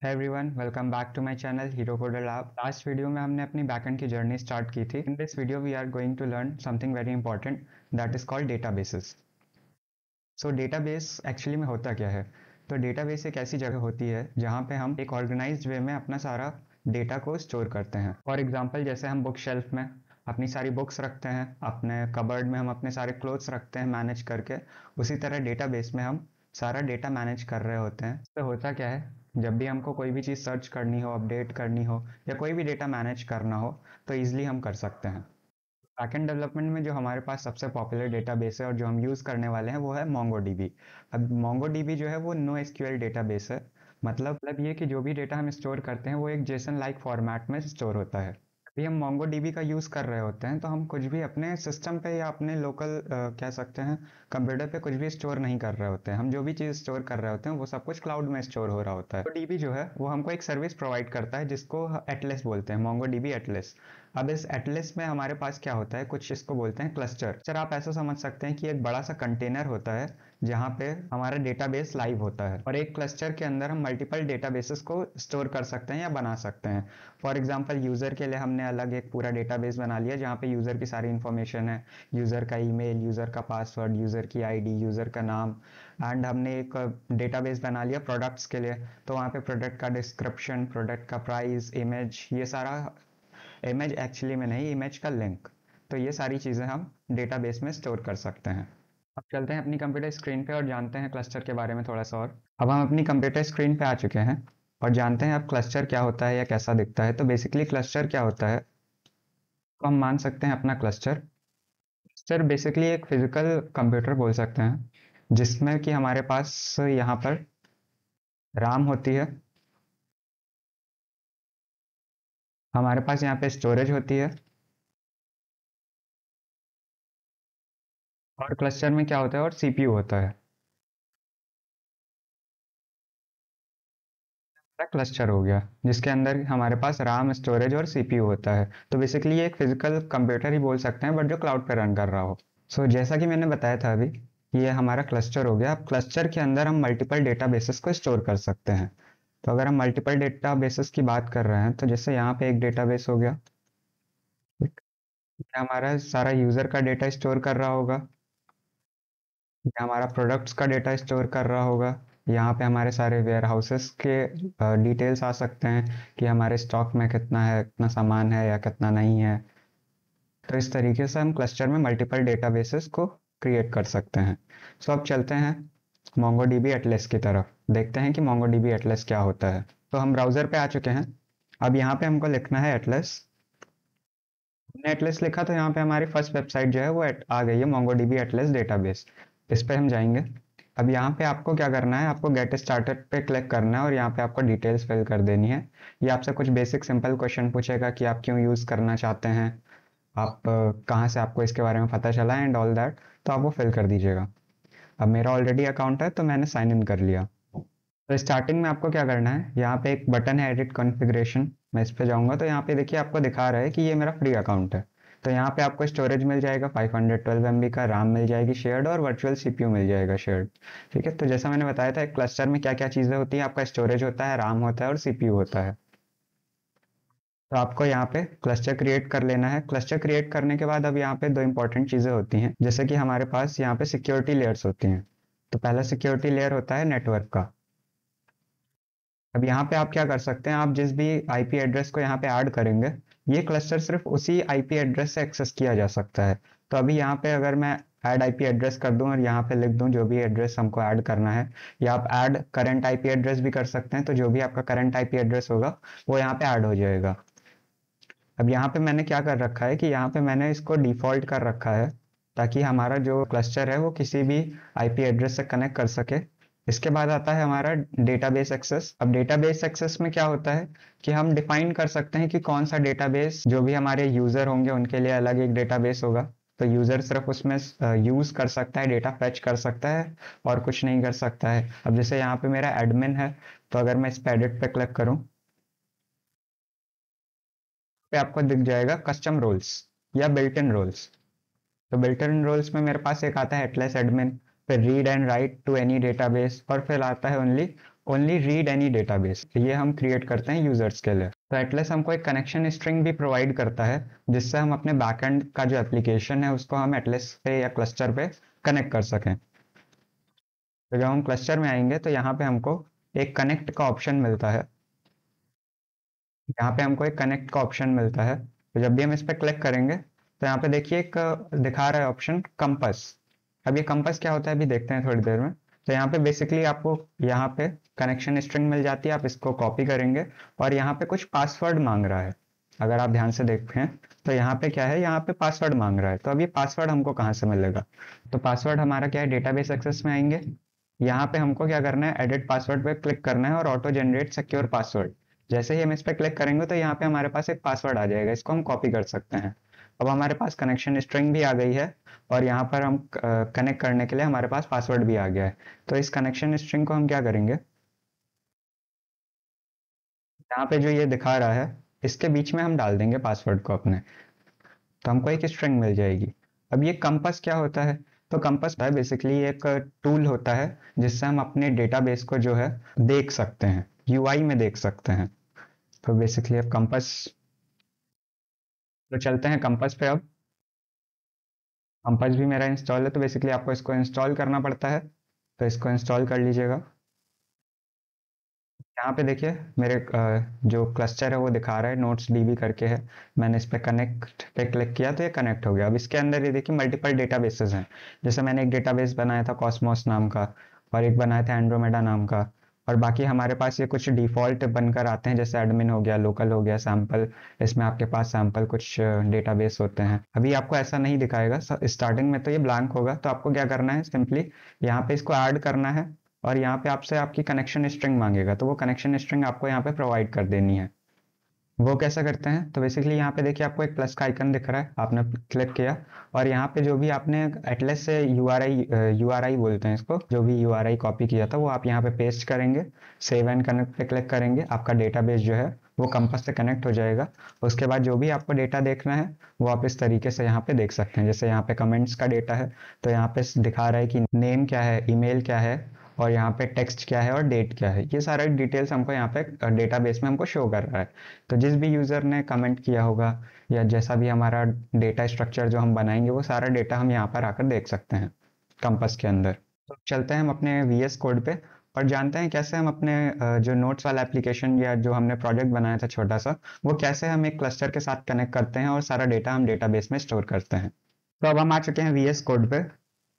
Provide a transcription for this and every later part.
Hey everyone, welcome back to my channel Hero Coder Lab. Last video में हमने अपनी backend की journey start की थी. In this video we are going to learn something very important that is called databases. So database actually में होता क्या है? तो डेटाबेस एक ऐसी जगह होती है जहाँ पे हम एक ऑर्गेनाइज्ड वे में अपना सारा डेटा को स्टोर करते हैं. फॉर एग्जांपल जैसे हम बुक शेल्फ में अपनी सारी बुक्स रखते हैं, अपने कबर्ड में हम अपने सारे क्लोथ्स रखते हैं मैनेज करके, उसी तरह डेटाबेस में हम सारा डेटा मैनेज कर रहे होते हैं. तो होता क्या है, जब भी हमको कोई भी चीज़ सर्च करनी हो, अपडेट करनी हो या कोई भी डेटा मैनेज करना हो तो ईजिली हम कर सकते हैं. बैकएंड डेवलपमेंट में जो हमारे पास सबसे पॉपुलर डेटाबेस है और जो हम यूज़ करने वाले हैं वो है मोंगोडीबी. अब मोंगोडीबी जो है वो नो एसक्यूएल डेटाबेस है. मतलब ये कि जो भी डेटा हम स्टोर करते हैं वो एक जेसन लाइक फॉर्मेट में स्टोर होता है. अभी हम मोंगोडीबी का यूज़ कर रहे होते हैं तो हम कुछ भी अपने सिस्टम पे या अपने लोकल कह सकते हैं कंप्यूटर पे कुछ भी स्टोर नहीं कर रहे होते हैं. हम जो भी चीज़ स्टोर कर रहे होते हैं वो सब कुछ क्लाउड में स्टोर हो रहा होता है. तो डीबी जो है वो हमको एक सर्विस प्रोवाइड करता है जिसको एटलस बोलते हैं, मोंगोडीबी एटलस. अब इस एटलस में हमारे पास क्या होता है, कुछ इसको बोलते हैं क्लस्टर. सर आप ऐसा समझ सकते हैं कि एक बड़ा सा कंटेनर होता है जहाँ पे हमारा डेटाबेस लाइव होता है और एक क्लस्टर के अंदर हम मल्टीपल डेटाबेसेस को स्टोर कर सकते हैं या बना सकते हैं. फॉर एग्जांपल यूज़र के लिए हमने अलग एक पूरा डेटाबेस बना लिया जहाँ पे यूज़र की सारी इन्फॉर्मेशन है, यूज़र का ईमेल, यूज़र का पासवर्ड, यूज़र की आईडी, यूज़र का नाम. एंड हमने एक डेटाबेस बना लिया प्रोडक्ट्स के लिए, तो वहाँ पे प्रोडक्ट का डिस्क्रिप्शन, प्रोडक्ट का प्राइस, इमेज, ये सारा, इमेज एक्चुअली में नहीं, इमेज का लिंक, तो ये सारी चीज़ें हम डेटाबेस में स्टोर कर सकते हैं. अब चलते हैं अपनी कंप्यूटर स्क्रीन पे और जानते हैं क्लस्टर के बारे में थोड़ा सा और. अब हम अपनी कंप्यूटर स्क्रीन पे आ चुके हैं और जानते हैं अब क्लस्टर क्या होता है या कैसा दिखता है. तो बेसिकली क्लस्टर क्या होता है, तो हम मान सकते हैं अपना क्लस्टर. क्लस्टर बेसिकली एक फिजिकल कंप्यूटर बोल सकते हैं जिसमें कि हमारे पास यहाँ पर राम होती है, हमारे पास यहाँ पे स्टोरेज होती है और क्लस्टर में क्या होता है और सीपीयू होता है. क्लस्टर हो गया जिसके अंदर हमारे पास राम, स्टोरेज और सीपीयू होता है. तो बेसिकली ये एक फिजिकल कंप्यूटर ही बोल सकते हैं बट जो क्लाउड पे रन कर रहा हो. जैसा कि मैंने बताया था अभी, ये हमारा क्लस्टर हो गया. अब क्लस्टर के अंदर हम मल्टीपल डेटाबेसेस को स्टोर कर सकते हैं. तो अगर हम मल्टीपल डेटाबेसेस की बात कर रहे हैं तो जैसे यहाँ पे एक डेटाबेस हो गया, ये हमारा सारा यूजर का डेटा स्टोर कर रहा होगा, ये हमारा प्रोडक्ट्स का डेटा स्टोर कर रहा होगा, यहाँ पे हमारे सारे वेयर हाउसेस के डिटेल्स आ सकते हैं कि हमारे स्टॉक में कितना है, कितना सामान है या कितना नहीं है. तो इस तरीके से हम क्लस्टर में मल्टीपल डेटाबेसेस को क्रिएट कर सकते हैं. अब चलते हैं मोंगोडीबी एटलस की तरफ, देखते हैं कि मोंगोडीबी एटलस क्या होता है. तो हम ब्राउज़र पे आ चुके हैं. अब यहाँ पे हमको लिखना है एटलस. हमने एटलस लिखा तो यहाँ पे हमारी फर्स्ट वेबसाइट जो है वो आ गई है, मोंगोडीबी एटलस डेटाबेस. इस पे हम जाएंगे. अब यहाँ पे आपको क्या करना है, आपको गेट स्टार्टेड पे क्लिक करना है और यहाँ पे आपको डिटेल्स फिल कर देनी है. ये आपसे कुछ बेसिक सिंपल क्वेश्चन पूछेगा कि आप क्यों यूज़ करना चाहते हैं, आप कहाँ से आपको इसके बारे में पता चला एंड ऑल दैट, तो आप वो फिल कर दीजिएगा. अब मेरा ऑलरेडी अकाउंट है तो मैंने साइन इन कर लिया. तो स्टार्टिंग में आपको क्या करना है, यहाँ पे एक बटन है एडिट कॉन्फ़िगरेशन, मैं इस पे जाऊँगा तो यहाँ पे देखिए आपको दिखा रहा है कि ये मेरा फ्री अकाउंट है. तो यहाँ पे आपको स्टोरेज मिल जाएगा 512 MB का, राम मिल जाएगी शेयर्ड और वर्चुअल सीपीयू मिल जाएगा शेयर्ड. ठीक है, तो जैसा मैंने बताया था एक क्लस्टर में क्या क्या चीज़ें होती हैं, आपका स्टोरेज होता है, राम होता है और सीपीयू होता है. तो आपको यहाँ पे क्लस्टर क्रिएट कर लेना है. क्लस्टर क्रिएट करने के बाद अब यहाँ पे दो इंपॉर्टेंट चीज़ें होती हैं, जैसे कि हमारे पास यहाँ पे सिक्योरिटी लेयर्स होती हैं. तो पहला सिक्योरिटी लेयर होता है नेटवर्क का. अब यहाँ पे आप क्या कर सकते हैं, आप जिस भी आईपी एड्रेस को यहाँ पे ऐड करेंगे, ये क्लस्टर सिर्फ उसी आईपी एड्रेस से एक्सेस किया जा सकता है. तो अभी यहाँ पे अगर मैं ऐड आईपी एड्रेस कर दूं और यहाँ पे लिख दूं जो भी एड्रेस हमको ऐड करना है, या आप ऐड करंट आईपी एड्रेस भी कर सकते हैं, तो जो भी आपका करंट आईपी एड्रेस होगा वो यहाँ पे ऐड हो जाएगा. अब यहाँ पे मैंने क्या कर रखा है कि यहाँ पे मैंने इसको डिफॉल्ट कर रखा है ताकि हमारा जो क्लस्टर है वो किसी भी आईपी एड्रेस से कनेक्ट कर सके. इसके बाद आता है हमारा डेटाबेस एक्सेस. अब डेटाबेस एक्सेस में क्या होता है कि हम डिफाइन कर सकते हैं कि कौन सा डेटाबेस, जो भी हमारे यूजर होंगे उनके लिए अलग एक डेटाबेस होगा. तो यूजर सिर्फ उसमें यूज कर सकता है, डेटा फेच कर सकता है और कुछ नहीं कर सकता है. अब जैसे यहाँ पे मेरा एडमिन है, तो अगर मैं इस पे एडिट पे क्लिक करूँ पे आपको दिख जाएगा कस्टम रोल्स या बिल्ट इन रोल्स. तो बिल्ट इन रोल्स में मेरे पास एक आता है एटलस एडमिन, फिर read and write to any database और फिर आता है only only read any database, ये हम क्रिएट करते हैं यूजर्स के लिए। तो एटलस हमको एक कनेक्शन स्ट्रिंग भी प्रोवाइड करता है, जिससे हम अपने बैकएंड का जो एप्लीकेशन है उसको हम एटलस पे या क्लस्टर पे कनेक्ट कर सकें। तो जब हम क्लस्टर में आएंगे तो यहाँ पे हमको एक कनेक्ट का ऑप्शन मिलता है। यहाँ पे हमको एक कनेक्ट का ऑप्शन मिलता है, तो जब भी हम इस पर क्लिक करेंगे तो यहाँ पे देखिए एक दिखा रहा है ऑप्शन कंपस। अब ये कंपस क्या होता है अभी देखते हैं थोड़ी देर में। तो यहाँ पे बेसिकली आपको यहाँ पे कनेक्शन स्ट्रिंग मिल जाती है, आप इसको कॉपी करेंगे और यहाँ पे कुछ पासवर्ड मांग रहा है। अगर आप ध्यान से देखें तो यहाँ पे क्या है, यहाँ पे पासवर्ड मांग रहा है। तो अब ये पासवर्ड हमको कहाँ से मिलेगा? तो पासवर्ड हमारा क्या है, डेटाबेस एक्सेस में आएंगे। यहाँ पे हमको क्या करना है, एडिट पासवर्ड पे क्लिक करना है और ऑटो जनरेट सिक्योर पासवर्ड। जैसे ही हम इस पर क्लिक करेंगे तो यहाँ पे हमारे पास एक पासवर्ड आ जाएगा, इसको हम कॉपी कर सकते हैं। अब हमारे पास कनेक्शन स्ट्रिंग भी आ गई है और यहाँ पर हम कनेक्ट करने के लिए हमारे पास पासवर्ड भी आ गया है। तो इस कनेक्शन स्ट्रिंग को हम क्या करेंगे, यहाँ पे जो ये दिखा रहा है इसके बीच में हम डाल देंगे पासवर्ड को अपने, तो हमको एक स्ट्रिंग मिल जाएगी। अब ये कंपास क्या होता है? तो कंपास है बेसिकली एक टूल होता है जिससे हम अपने डेटाबेस को जो है देख सकते हैं, यूआई में देख सकते हैं। तो बेसिकली अब कंपास, तो चलते हैं कंपास पे। अब कंपास भी मेरा इंस्टॉल है, तो बेसिकली आपको इसको इंस्टॉल करना पड़ता है, तो इसको इंस्टॉल कर लीजिएगा। यहाँ पे देखिए मेरे जो क्लस्टर है वो दिखा रहा है, नोट्स डीबी करके है। मैंने इस पे कनेक्ट पे क्लिक किया तो ये कनेक्ट हो गया। अब इसके अंदर ये देखिए मल्टीपल डेटाबेसेस हैं। जैसे मैंने एक डेटाबेस बनाया था कॉस्मोस नाम का, और एक बनाया था एंड्रोमेडा नाम का, और बाकी हमारे पास ये कुछ डिफॉल्ट बनकर आते हैं, जैसे एडमिन हो गया, लोकल हो गया, सैम्पल। इसमें आपके पास सैम्पल कुछ डेटाबेस होते हैं। अभी आपको ऐसा नहीं दिखाएगा, स्टार्टिंग में तो ये ब्लैंक होगा। तो आपको क्या करना है, सिंपली यहाँ पे इसको ऐड करना है और यहाँ पे आपसे आपकी कनेक्शन स्ट्रिंग मांगेगा, तो वो कनेक्शन स्ट्रिंग आपको यहाँ पे प्रोवाइड कर देनी है। वो कैसा करते हैं, तो बेसिकली यहाँ पे देखिए आपको एक प्लस का आइकन दिख रहा है, आपने क्लिक किया और यहाँ पे जो भी आपने एटलस से यूआरआई बोलते हैं इसको, जो भी यूआरआई कॉपी किया था वो आप यहाँ पे पेस्ट करेंगे। सेव एंड कनेक्ट पे क्लिक करेंगे, आपका डेटाबेस जो है वो कंपास से कनेक्ट हो जाएगा। उसके बाद जो भी आपको डेटा देखना है वो आप इस तरीके से यहाँ पे देख सकते हैं। जैसे यहाँ पे कमेंट्स का डेटा है, तो यहाँ पे दिखा रहा है कि नेम क्या है, ईमेल क्या है, और यहाँ पे टेक्स्ट क्या है और डेट क्या है। ये सारा डिटेल्स हमको यहाँ पे डेटाबेस में हमको शो कर रहा है। तो जिस भी यूज़र ने कमेंट किया होगा या जैसा भी हमारा डेटा स्ट्रक्चर जो हम बनाएंगे वो सारा डेटा हम यहाँ पर आकर देख सकते हैं कंपास के अंदर। तो चलते हैं हम अपने वीएस कोड पे और जानते हैं कैसे हम अपने जो नोट्स वाला एप्लीकेशन या जो हमने प्रोजेक्ट बनाया था छोटा सा, वो कैसे हम एक क्लस्टर के साथ कनेक्ट करते हैं और सारा डेटा हम डेटाबेस में स्टोर करते हैं। तो अब हम आ चुके हैं वीएस कोड पे।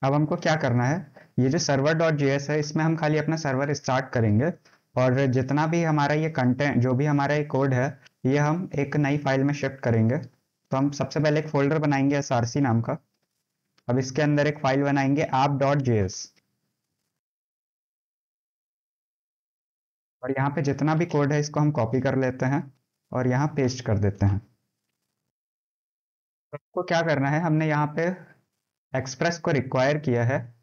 अब हमको क्या करना है, ये जो सर्वर डॉट जेएस है इसमें हम खाली अपना सर्वर स्टार्ट करेंगे और जितना भी हमारा ये कंटेंट, जो भी हमारा ये कोड है, ये हम एक नई फाइल में शिफ्ट करेंगे। तो हम सबसे पहले एक फोल्डर बनाएंगे src नाम का। अब इसके अंदर एक फाइल बनाएंगे app.js, और यहाँ पे जितना भी कोड है इसको हम कॉपी कर लेते हैं और यहाँ पेस्ट कर देते हैं। तो आपको क्या करना है, हमने यहाँ पे एक्सप्रेस को रिक्वायर किया है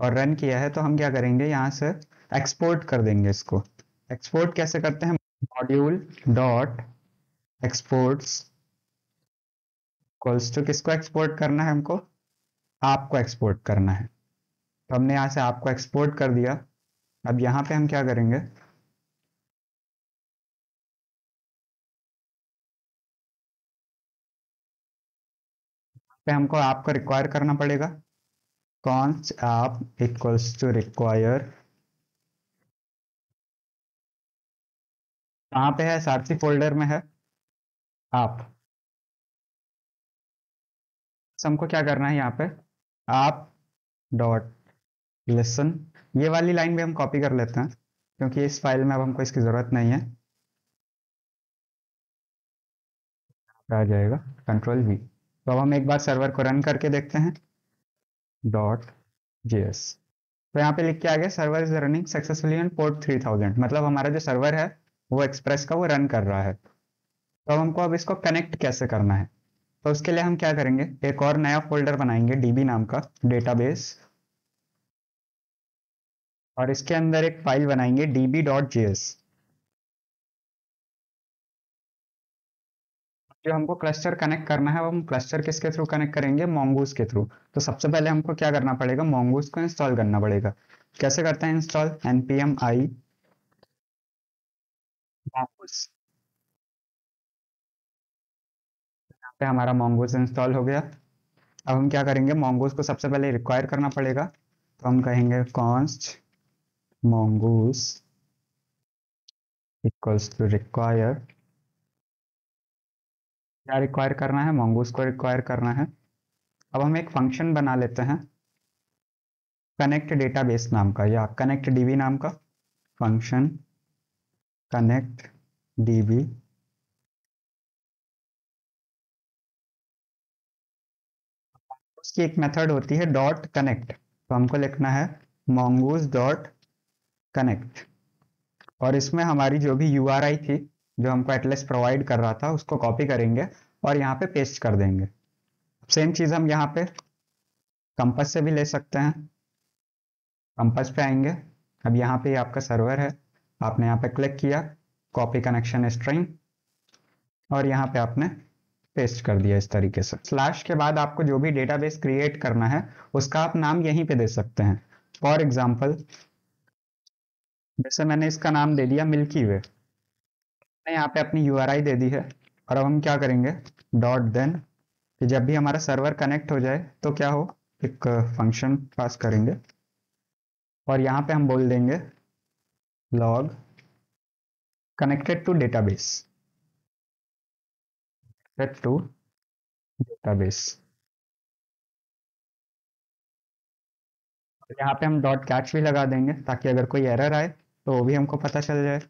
और रन किया है, तो हम क्या करेंगे, यहाँ से एक्सपोर्ट कर देंगे इसको। एक्सपोर्ट कैसे करते हैं, module dot exports equals to, किसको एक्सपोर्ट करना है हमको, आपको एक्सपोर्ट करना है। तो हमने यहाँ से आपको एक्सपोर्ट कर दिया। अब यहाँ पे हम क्या करेंगे, पे हमको आपको रिक्वायर करना पड़ेगा, कॉन्स्ट आप इक्वल्स टू रिक्वायर, कहाँ पे है, सारसी फोल्डर में है आप। तो हमको क्या करना है, यहाँ पे आप डॉट लिसन, ये वाली लाइन भी हम कॉपी कर लेते हैं क्योंकि इस फाइल में अब हमको इसकी जरूरत नहीं है। आ जाएगा कंट्रोल वी। तो अब हम एक बार सर्वर को रन करके देखते हैं, डॉट जेएस। तो यहाँ पे लिख के आ गया server is running successfully on port 3000, मतलब हमारा जो सर्वर है वो एक्सप्रेस का वो रन कर रहा है। तो हमको अब इसको कनेक्ट कैसे करना है, तो उसके लिए हम क्या करेंगे, एक और नया फोल्डर बनाएंगे डीबी नाम का, डेटाबेस, और इसके अंदर एक फाइल बनाएंगे db.js। जो हमको क्लस्टर कनेक्ट करना है वो हम क्लस्टर किसके थ्रू कनेक्ट करेंगे, mongoose के थ्रू। तो सबसे पहले हमको क्या करना पड़ेगा, mongoose को इंस्टॉल करना पड़ेगा। कैसे करते हैं इंस्टॉल, npm i mongoose पे हमारा mongoose इंस्टॉल हो गया। अब हम क्या करेंगे, mongoose को सबसे पहले रिक्वायर करना पड़ेगा, तो हम कहेंगे const mongoose equals to require. क्या रिक्वायर करना है, mongoose को रिक्वायर करना है। अब हम एक फंक्शन बना लेते हैं कनेक्ट डेटाबेस नाम का या कनेक्ट डीबी नाम का फंक्शन कनेक्ट डीबी। उसकी एक मेथड होती है डॉट कनेक्ट, तो हमको लिखना है mongoose डॉट कनेक्ट, और इसमें हमारी जो भी यूआरआई थी जो हमको एटलस प्रोवाइड कर रहा था उसको कॉपी करेंगे और यहाँ पे पेस्ट कर देंगे। सेम चीज़ हम यहाँ पे कंपास से भी ले सकते हैं। कंपास पे आएंगे, अब यहाँ पे आपका सर्वर है, आपने यहाँ पे क्लिक किया, कॉपी कनेक्शन स्ट्रिंग, और यहाँ पे आपने पेस्ट कर दिया इस तरीके से। स्लैश के बाद आपको जो भी डेटाबेस क्रिएट करना है उसका आप नाम यहीं पे दे सकते हैं। फॉर एग्जाम्पल जैसे मैंने इसका नाम दे दिया मिल्की वे, मैंने यहाँ पे अपनी यूआरआई दे दी है। और अब हम क्या करेंगे, डॉट देन, कि जब भी हमारा सर्वर कनेक्ट हो जाए तो क्या हो, एक फंक्शन पास करेंगे और यहाँ पे हम बोल देंगे log connected to database, to database. यहाँ पे हम डॉट कैच भी लगा देंगे ताकि अगर कोई एरर आए तो वो भी हमको पता चल जाए।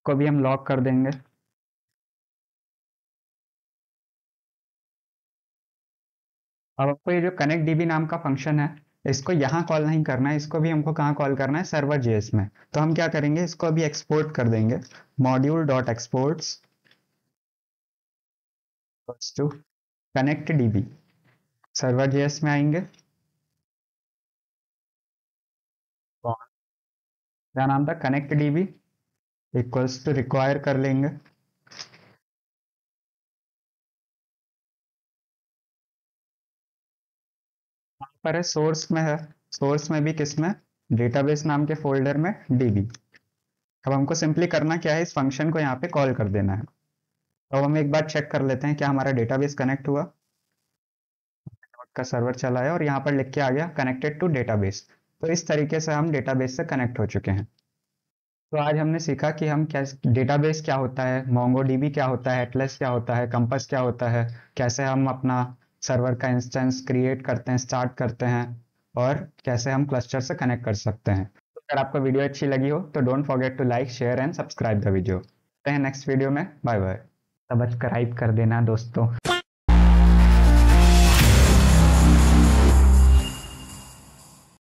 को भी हम लॉक कर देंगे। अब आपको ये जो कनेक्ट डीबी नाम का फंक्शन है इसको यहाँ कॉल नहीं करना है, इसको भी हमको कहाँ कॉल करना है, सर्वर जेएस में। तो हम क्या करेंगे, इसको अभी एक्सपोर्ट कर देंगे, module dot exports to connect DB. Server JS में आएंगे, क्या नाम था, connect DB equals to require कर लेंगे। यहाँ पर है सोर्स में है, सोर्स में भी किस में, डेटाबेस नाम के फोल्डर में डीबी। अब हमको सिंपली करना क्या है, इस फंक्शन को यहाँ पे कॉल कर देना है। तो हम एक बार चेक कर लेते हैं क्या हमारा डेटाबेस कनेक्ट हुआ, का सर्वर चला है और यहाँ पर लिख के आ गया कनेक्टेड टू डेटाबेस। तो इस तरीके से हम डेटाबेस से कनेक्ट हो चुके हैं। तो आज हमने सीखा कि हम क्या, डेटाबेस क्या होता है, मोंगोडीबी क्या होता है, एटलस क्या होता है, कंपास क्या होता है, कैसे हम अपना सर्वर का इंस्टेंस क्रिएट करते हैं, स्टार्ट करते हैं, और कैसे हम क्लस्टर से कनेक्ट कर सकते हैं। तो अगर आपको वीडियो अच्छी लगी हो तो don't forget to like share and subscribe the video. मिलते हैं नेक्स्ट वीडियो में, बाय बाय। सब्सक्राइब कर देना दोस्तों।